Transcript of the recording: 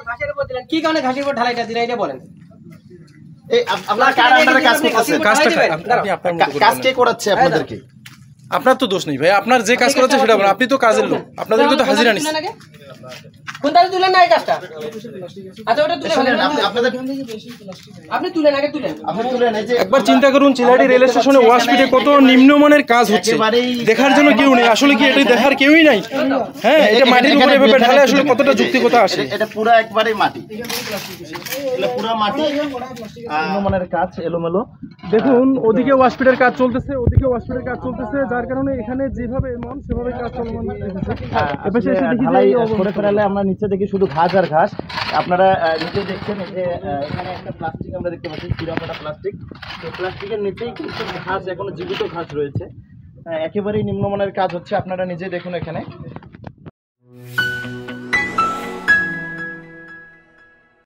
ঘাসের উপর দিলেন, কি কারণে ঘাসের উপর ঢালাইটা দিলেন এটা বলেন। আপনার তো দোষ নেই ভাই, আপনার যে কাজ করেছে সেটা বলেন। আপনি তো কাজের লোক, আপনাদেরকে তো হাজিরা নিচ্ছে। কোনটা তুলেন না এই কাজটা? আচ্ছা ওটা তুলে ফেলেন আপনি তুলেন, আগে তুলেন, আপনি তুলেন। এই যে একবার চিন্তা করুন, চিলাহাটি রেল স্টেশনে ওয়াশপিটে কত নিম্নমানের কাজ হচ্ছে, দেখার জন্য কেউ নেই। আসলে কি এটা দেখার কেউই নাই? হ্যাঁ, এটা মাটির উপরে এভাবে ঢালে আসলে কতটা যুক্তিকতা আসে? এটা পুরো একবারেই মাটি, এটা পুরো মাটি, নিম্নমানের কাজ এলোমেলো। দেখুন, ওদিকে ওয়াশপিটের কাজ চলতেছে, ওদিকে ওয়াশপিটের কাজ চলতেছে, যার কারণে এখানে যেভাবে মন সেভাবে কাজ চলমান রেখেছে। এপাশে এসে দেখি যে করে ফেরালে আমরা নিচে দেখি শুধু ঘাস আর ঘাস। আপনারা নিচে দেখছেন যে এখানে একটা প্লাস্টিক আমরা দেখতে পাচ্ছি, চিরাপাটা প্লাস্টিক। তো প্লাস্টিকের নিচেই কিন্তু ঘাস, এখনো জীবিত ঘাস রয়েছে। একেবারেই নিম্নমানের কাজ হচ্ছে, আপনারা নিজে দেখুন এখানে।